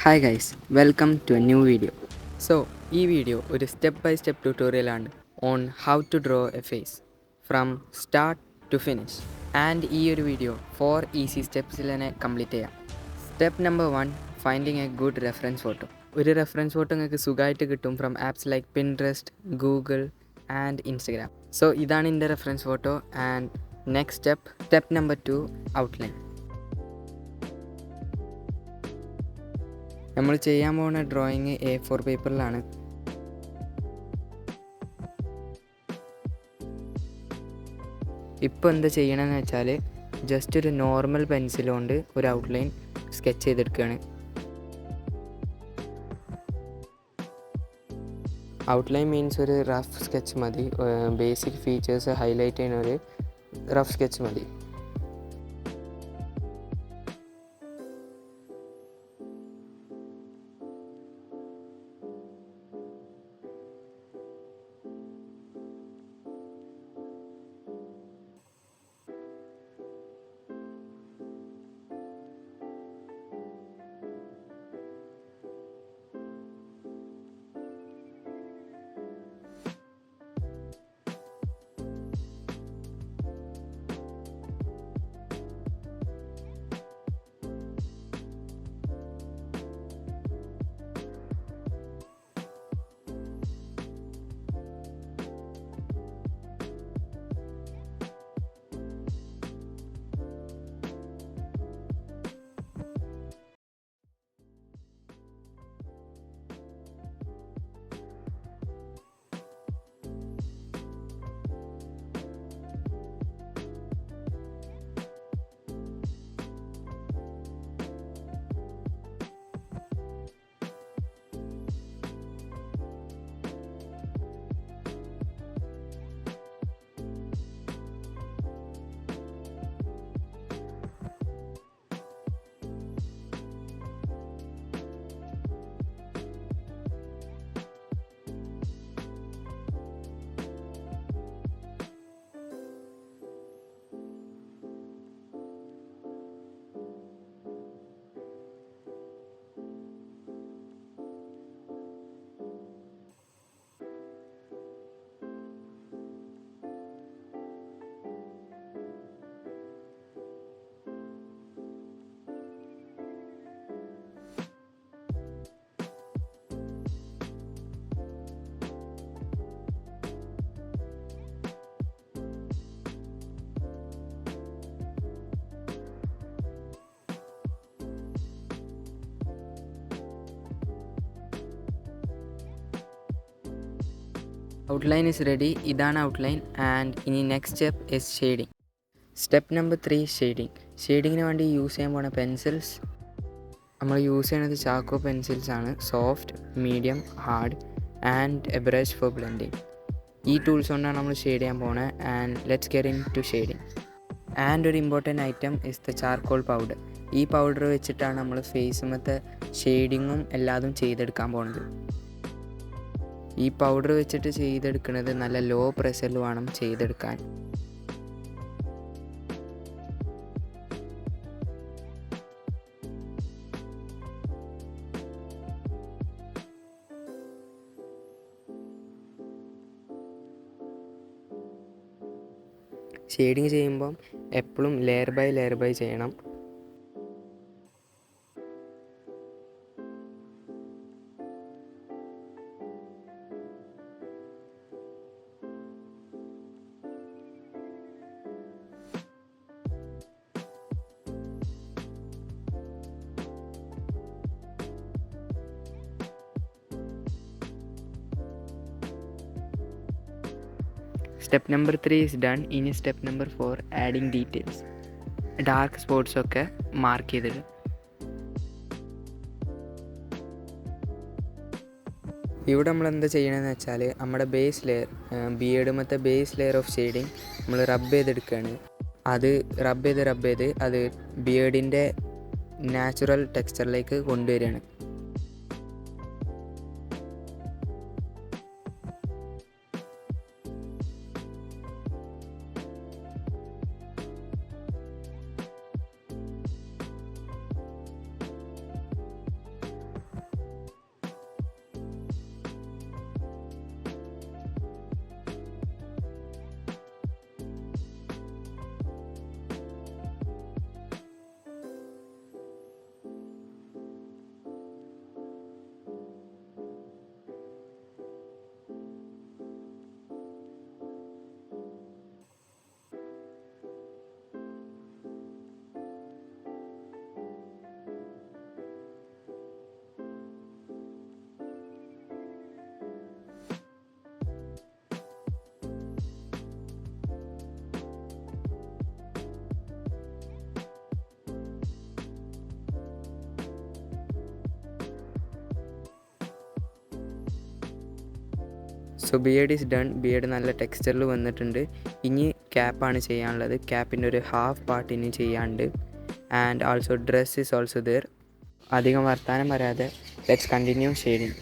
Hi guys, welcome to a new video. So ഈ video ഒരു step by step ട്യൂട്ടോറിയലാണ് on how to draw a face from start to finish. And ഈ ഒരു video 4 easy സ്റ്റെപ്സിൽ തന്നെ complete ചെയ്യാം. Step number 1, finding a good reference photo. ഒരു reference photo നിങ്ങൾക്ക് സുഖമായിട്ട് കിട്ടും from apps like Pinterest, Google and Instagram. So ഇതാണ് എൻ്റെ reference photo. And next step number 2, outline. നമ്മൾ ചെയ്യാൻ പോകുന്ന ഡ്രോയിങ് A4 പേപ്പറിലാണ്. ഇപ്പോൾ എന്താ ചെയ്യണമെന്ന് വെച്ചാൽ ജസ്റ്റ് ഒരു നോർമൽ പെൻസിൽ കൊണ്ട് ഒരു ഔട്ട്ലൈൻ സ്കെച്ച് ചെയ്തെടുക്കുകയാണ്. ഔട്ട്ലൈൻ മീൻസ് ഒരു റഫ് സ്കെച്ച് മതി. ബേസിക് ഫീച്ചേഴ്സ് ഹൈലൈറ്റ് ചെയ്യുന്ന ഒരു റഫ് സ്കെച്ച് മതി. Outline is ready. ഇതാണ് ഔട്ട്ലൈൻ. ആൻഡ് ഇനി next step is shading. Step number 3, shading. ഷെയ്ഡിങ്ങിന് വേണ്ടി യൂസ് ചെയ്യാൻ പോകുന്ന പെൻസിൽസ് നമ്മൾ യൂസ് ചെയ്യുന്നത് ചാക്കോ പെൻസിൽസ് ആണ്. Soft, medium, hard and a brush for blending. ഈ ടൂൾസ് കൊണ്ടാണ് നമ്മൾ ഷെയ്ഡ് ചെയ്യാൻ പോകുന്നത്. And let's get into shading. And ഒരു important item is the charcoal powder. ഈ പൗഡർ വെച്ചിട്ടാണ് നമ്മൾ ഫേസുമത്തെ ഷെയ്ഡിങ്ങും എല്ലാതും ചെയ്തെടുക്കാൻ പോകുന്നത്. ഈ പൗഡർ വെച്ചിട്ട് ചെയ്തെടുക്കുന്നത് നല്ല ലോ പ്രഷറിൽ വേണം ചെയ്തെടുക്കാൻ. ഷെയ്ഡിങ് ചെയ്യുമ്പം എപ്പോഴും ലെയർ ബൈ ചെയ്യണം. Step number 3 is done. ഇനി step number 4, adding details. Dark സ്പോട്ട്സൊക്കെ മാർക്ക് ചെയ്തിടും. ഇവിടെ നമ്മൾ എന്താ ചെയ്യണമെന്ന് വെച്ചാൽ നമ്മുടെ ബേസ് ലെയർ, ബിയേഡുമത്തെ ബേസ് ലെയർ ഓഫ് ഷെയ്ഡിങ് നമ്മൾ റബ്ബ് ചെയ്തെടുക്കുകയാണ്. അത് റബ്ബ് ചെയ്ത് അത് ബിയേഡിൻ്റെ നാച്ചുറൽ ടെക്സ്ചറിലേക്ക് കൊണ്ടുവരികയാണ്. So beard is done. Beard നല്ല ടെക്സ്ചറിൽ വന്നിട്ടുണ്ട്. ഇനി ക്യാപ്പാണ് ചെയ്യാനുള്ളത്. ക്യാപ്പിൻ്റെ ഒരു ഹാഫ് പാർട്ട് ഇനി ചെയ്യാണ്ട്. And also dress is also there. അധികം വർത്താനം പറയാതെ ലെറ്റ്സ് കണ്ടിന്യൂ ഷെയ്ഡിങ്.